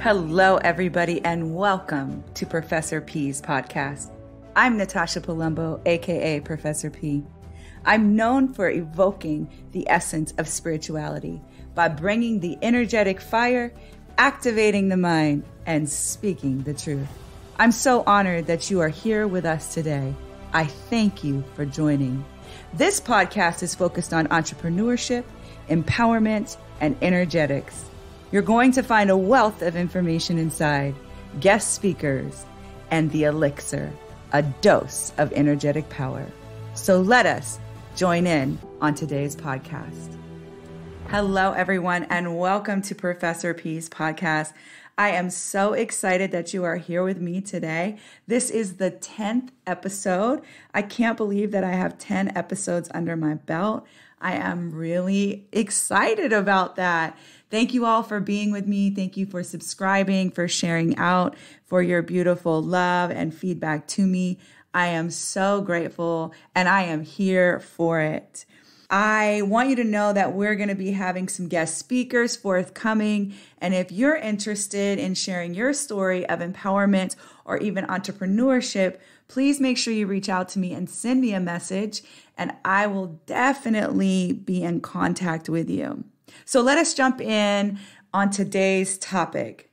Hello, everybody, and welcome to Professor P's podcast. I'm Natasha Palumbo, aka Professor P. I'm known for evoking the essence of spirituality by bringing the energetic fire, activating the mind, and speaking the truth. I'm so honored that you are here with us today. I thank you for joining. This podcast is focused on entrepreneurship, empowerment, and energetics. You're going to find a wealth of information inside, guest speakers, and the Elixir, a dose of energetic power. So let us join in on today's podcast. Hello, everyone, and welcome to Professor P's podcast. I am so excited that you are here with me today. This is the 10th episode. I can't believe that I have 10 episodes under my belt. I am really excited about that. Thank you all for being with me. Thank you for subscribing, for sharing out, for your beautiful love and feedback to me. I am so grateful and I am here for it. I want you to know that we're going to be having some guest speakers forthcoming. And if you're interested in sharing your story of empowerment or even entrepreneurship, please make sure you reach out to me and send me a message, and I will definitely be in contact with you. So let us jump in on today's topic,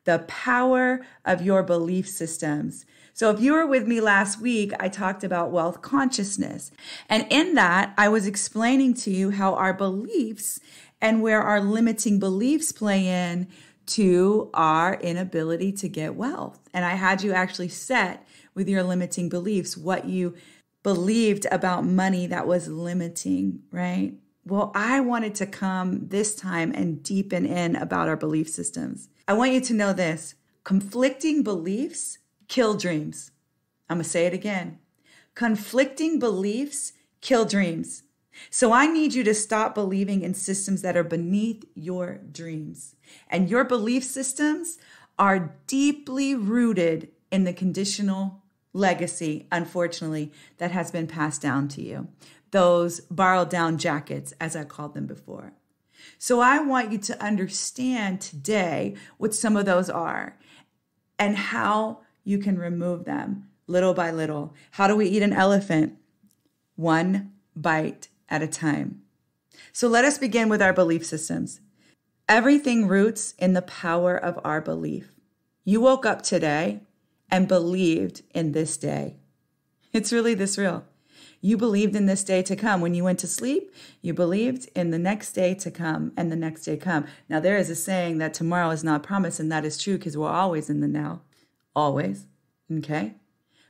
the power of your belief systems. So if you were with me last week, I talked about wealth consciousness. And in that, I was explaining to you how our beliefs and where our limiting beliefs play in to our inability to get wealth. And I had you actually set with your limiting beliefs, what you believed about money that was limiting, right? Well, I wanted to come this time and deepen in about our belief systems. I want you to know this: conflicting beliefs kill dreams. I'm going to say it again. Conflicting beliefs kill dreams. So I need you to stop believing in systems that are beneath your dreams. And your belief systems are deeply rooted in the conditional legacy, unfortunately, that has been passed down to you. Those borrowed down jackets, as I called them before. So I want you to understand today what some of those are and how you can remove them little by little. How do we eat an elephant? One bite at a time. So let us begin with our belief systems. Everything roots in the power of our belief. You woke up today and believed in this day. It's really this real. You believed in this day to come. When you went to sleep, you believed in the next day to come and the next day come. Now, there is a saying that tomorrow is not promised, and that is true because we're always in the now. Always. Okay?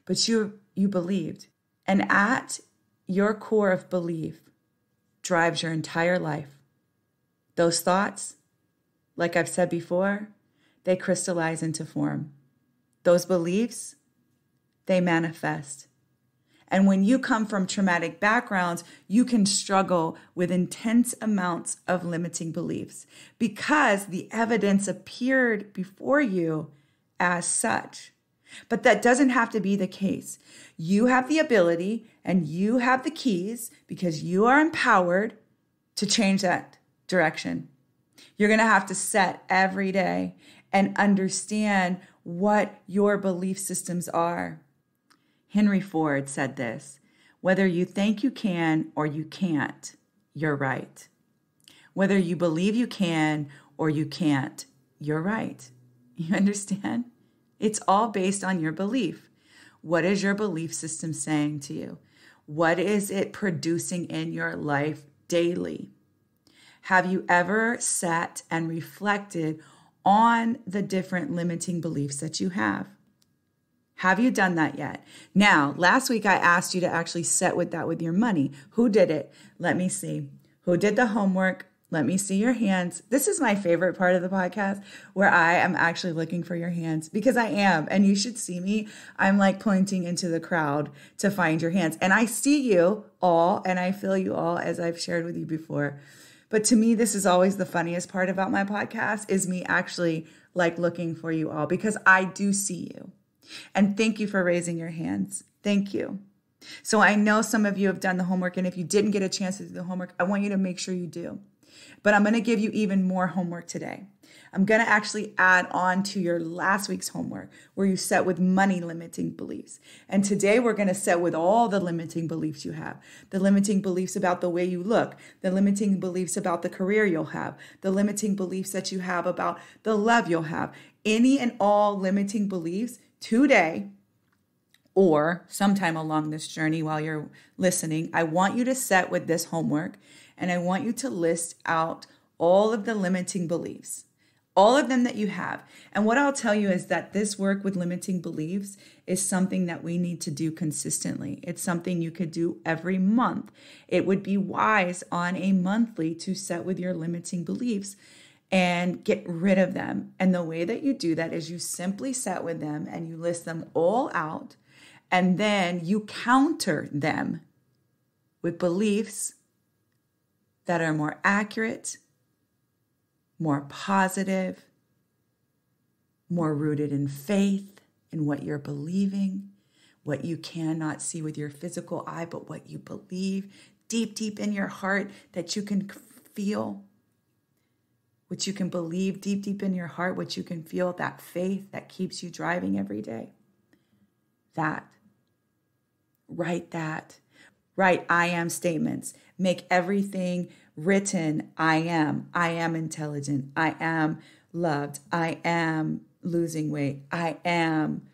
But you believed. And at your core of belief drives your entire life. Those thoughts, like I've said before, they crystallize into form. Those beliefs, they manifest. And when you come from traumatic backgrounds, you can struggle with intense amounts of limiting beliefs because the evidence appeared before you as such. But that doesn't have to be the case. You have the ability and you have the keys because you are empowered to change that direction. You're going to have to set every day and understand what your belief systems are. Henry Ford said this: whether you think you can or you can't, you're right. Whether you believe you can or you can't, you're right. You understand? It's all based on your belief. What is your belief system saying to you? What is it producing in your life daily? Have you ever sat and reflected on the different limiting beliefs that you have? Have you done that yet? Now, last week I asked you to actually set with that with your money. Who did it? Let me see. Who did the homework? Let me see your hands. This is my favorite part of the podcast where I am actually looking for your hands because I am. And you should see me. I'm like pointing into the crowd to find your hands. And I see you all and I feel you all, as I've shared with you before. But to me, this is always the funniest part about my podcast is me actually like looking for you all because I do see you. And thank you for raising your hands. Thank you. So I know some of you have done the homework, and if you didn't get a chance to do the homework, I want you to make sure you do. But I'm going to give you even more homework today. I'm going to actually add on to your last week's homework where you set with money limiting beliefs. And today we're going to set with all the limiting beliefs you have. The limiting beliefs about the way you look, the limiting beliefs about the career you'll have, the limiting beliefs that you have about the love you'll have. Any and all limiting beliefs today or sometime along this journey while you're listening, I want you to set with this homework and I want you to list out all of the limiting beliefs. All of them that you have. And what I'll tell you is that this work with limiting beliefs is something that we need to do consistently. It's something you could do every month. It would be wise on a monthly to set with your limiting beliefs and get rid of them. And the way that you do that is you simply set with them and you list them all out, and then you counter them with beliefs that are more accurate, more positive, more rooted in faith, in what you're believing, what you cannot see with your physical eye, but what you believe deep, deep in your heart that you can feel, what you can believe deep, deep in your heart, what you can feel, that faith that keeps you driving every day. Write that. Write I am statements. Make everything written. I am intelligent. I am loved. I am losing weight. I am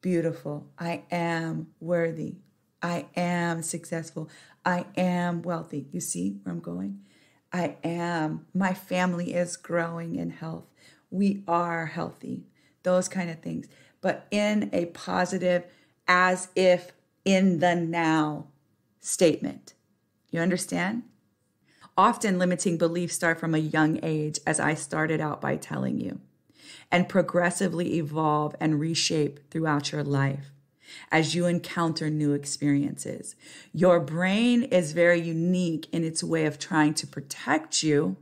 beautiful. I am worthy. I am successful. I am wealthy. You see where I'm going? My family is growing in health. We are healthy. Those kind of things. But in a positive, as if in the now statement. You understand? Often limiting beliefs start from a young age, as I started out by telling you, and progressively evolve and reshape throughout your life as you encounter new experiences. Your brain is very unique in its way of trying to protect you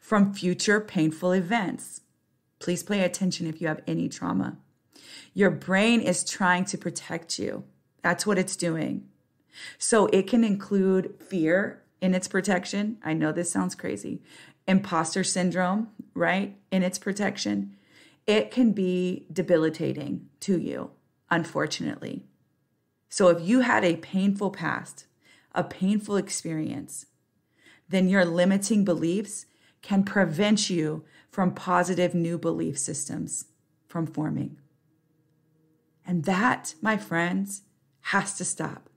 from future painful events. Please pay attention if you have any trauma. Your brain is trying to protect you. That's what it's doing. So it can include fear in its protection. I know this sounds crazy. Imposter syndrome, right? In its protection. It can be debilitating to you, unfortunately. So if you had a painful past, a painful experience, then your limiting beliefs can prevent you from positive new belief systems from forming. And that, my friends, has to stop.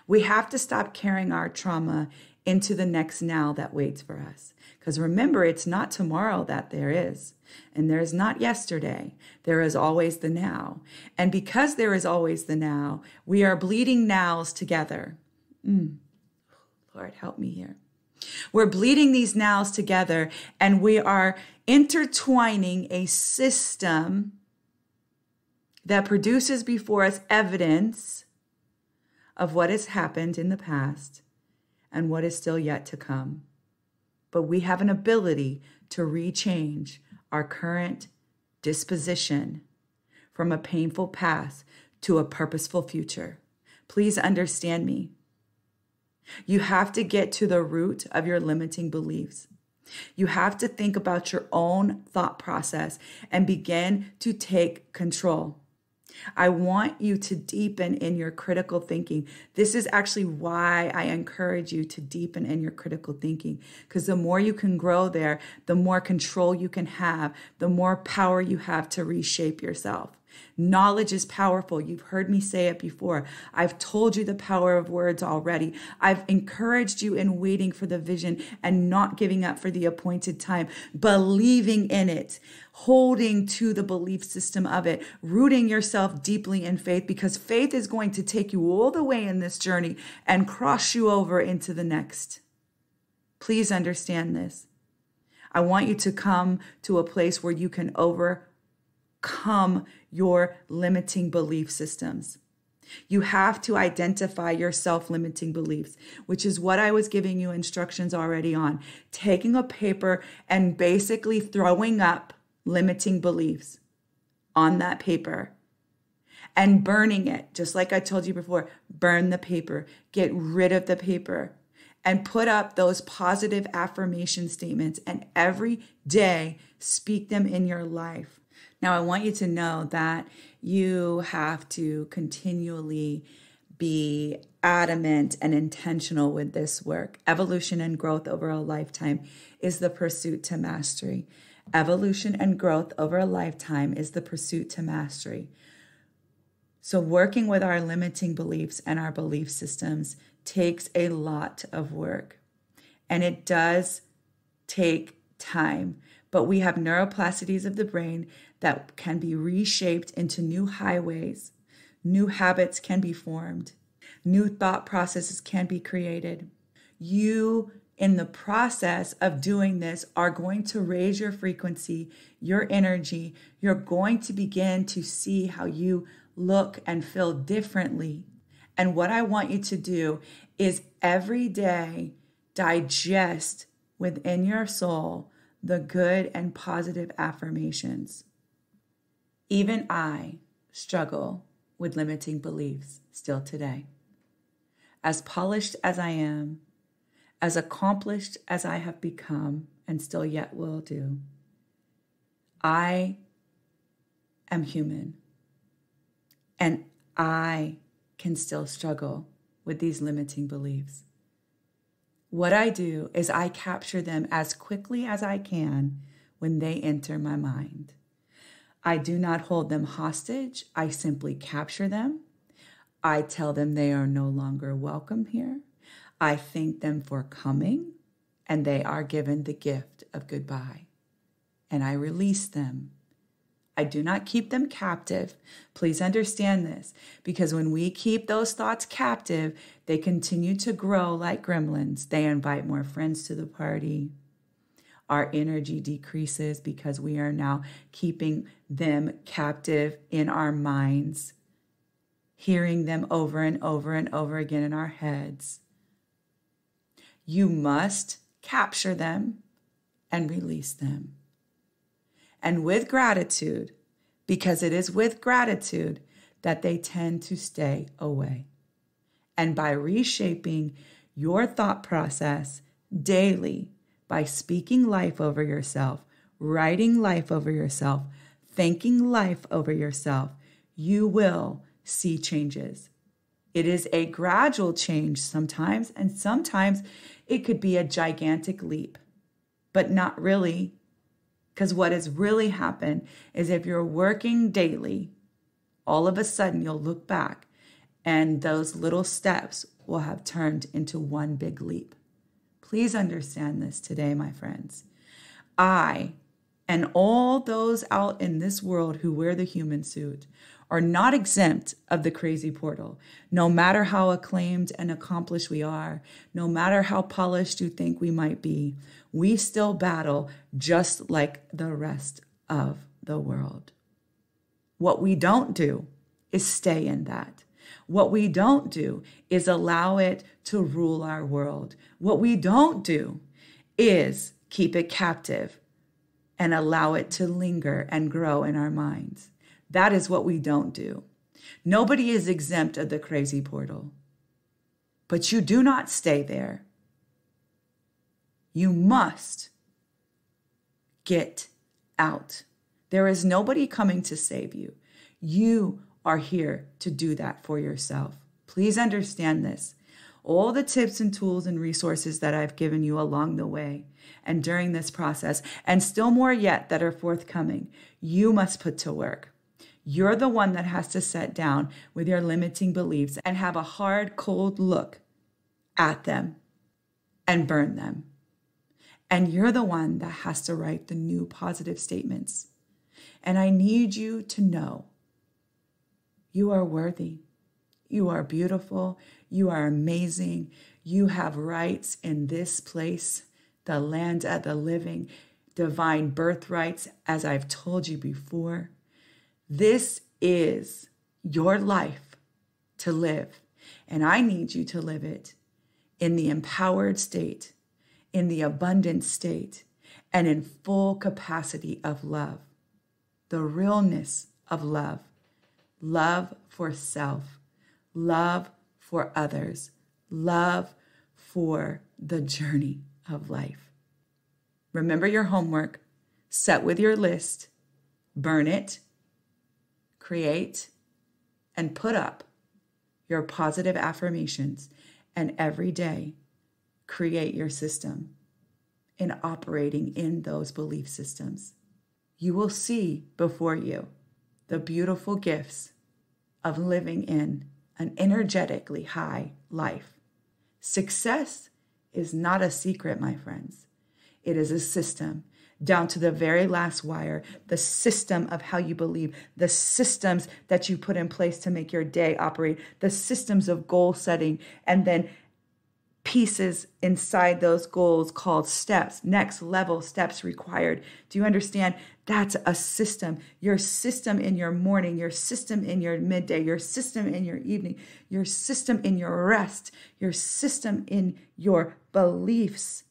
We have to stop carrying our trauma into the next now that waits for us. Because remember, it's not tomorrow that there is. And there is not yesterday. There is always the now. And because there is always the now, we are bleeding nows together. Lord, help me here. We're bleeding these nows together, and we are intertwining a system that produces before us evidence of what has happened in the past and what is still yet to come. But we have an ability to rechange our current disposition from a painful past to a purposeful future. Please understand me. You have to get to the root of your limiting beliefs. You have to think about your own thought process and begin to take control. I want you to deepen in your critical thinking. This is actually why I encourage you to deepen in your critical thinking, because the more you can grow there, the more control you can have, the more power you have to reshape yourself. Knowledge is powerful. You've heard me say it before. I've told you the power of words already. I've encouraged you in waiting for the vision and not giving up for the appointed time, believing in it, holding to the belief system of it, rooting yourself deeply in faith, because faith is going to take you all the way in this journey and cross you over into the next. Please understand this. I want you to come to a place where you can overcome your limiting belief systems. You have to identify your self-limiting beliefs, which is what I was giving you instructions already on. Taking a paper and basically throwing up limiting beliefs on that paper and burning it. Just like I told you before, burn the paper, get rid of the paper, and put up those positive affirmation statements and every day speak them in your life. Now, I want you to know that you have to continually be adamant and intentional with this work. Evolution and growth over a lifetime is the pursuit to mastery. Evolution and growth over a lifetime is the pursuit to mastery. So working with our limiting beliefs and our belief systems takes a lot of work. And it does take time. But we have neuroplasticities of the brain that can be reshaped into new highways. New habits can be formed. New thought processes can be created. You, in the process of doing this, are going to raise your frequency, your energy. You're going to begin to see how you look and feel differently. And what I want you to do is every day digest within your soul the good and positive affirmations. Even I struggle with limiting beliefs still today. As polished as I am, as accomplished as I have become and still yet will do, I am human. And I can still struggle with these limiting beliefs. What I do is I capture them as quickly as I can when they enter my mind. I do not hold them hostage. I simply capture them. I tell them they are no longer welcome here. I thank them for coming, and they are given the gift of goodbye. And I release them. I do not keep them captive. Please understand this, because when we keep those thoughts captive, they continue to grow like gremlins. They invite more friends to the party. Our energy decreases because we are now keeping them captive in our minds, hearing them over and over and over again in our heads. You must capture them and release them. And with gratitude, because it is with gratitude that they tend to stay away. And by reshaping your thought process daily, by speaking life over yourself, writing life over yourself, thanking life over yourself, you will see changes. It is a gradual change sometimes, and sometimes it could be a gigantic leap, but not really. Because what has really happened is if you're working daily, all of a sudden you'll look back and those little steps will have turned into one big leap. Please understand this today, my friends. I and all those out in this world who wear the human suit are not exempt of the crazy portal. No matter how acclaimed and accomplished we are, no matter how polished you think we might be, we still battle just like the rest of the world. What we don't do is stay in that. What we don't do is allow it to rule our world. What we don't do is keep it captive and allow it to linger and grow in our minds. That is what we don't do. Nobody is exempt of the crazy portal, but you do not stay there. You must get out. There is nobody coming to save you. You are here to do that for yourself. Please understand this. All the tips and tools and resources that I've given you along the way and during this process, and still more yet that are forthcoming, you must put to work. You're the one that has to sit down with your limiting beliefs and have a hard, cold look at them and burn them. And you're the one that has to write the new positive statements. And I need you to know you are worthy. You are beautiful. You are amazing. You have rights in this place, the land of the living, divine birthrights, as I've told you before. This is your life to live, and I need you to live it in the empowered state, in the abundant state, and in full capacity of love, the realness of love, love for self, love for others, love for the journey of life. Remember your homework, set with your list, burn it, create, and put up your positive affirmations, and every day create your system in operating in those belief systems. You will see before you the beautiful gifts of living in an energetically high life. Success is not a secret, my friends. It is a system, down to the very last wire, the system of how you believe, the systems that you put in place to make your day operate, the systems of goal setting, and then pieces inside those goals called steps, next level steps required. Do you understand? That's a system. Your system in your morning, your system in your midday, your system in your evening, your system in your rest, your system in your beliefs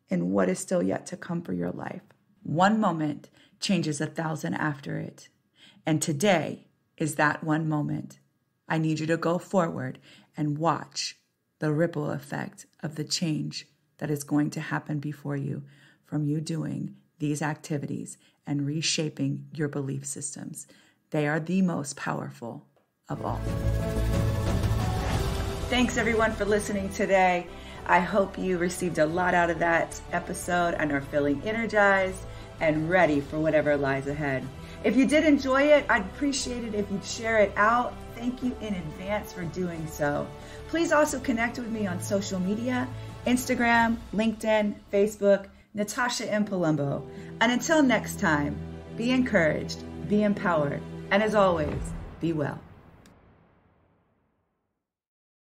in what is still yet to come for your life. One moment changes 1,000 after it. And today is that one moment. I need you to go forward and watch the ripple effect of the change that is going to happen before you from you doing these activities and reshaping your belief systems. They are the most powerful of all. Thanks everyone for listening today. I hope you received a lot out of that episode and are feeling energized and ready for whatever lies ahead. If you did enjoy it, I'd appreciate it if you'd share it out. Thank you in advance for doing so. Please also connect with me on social media, Instagram, LinkedIn, Facebook, Natasha M. Palumbo. And until next time, be encouraged, be empowered, and as always, be well.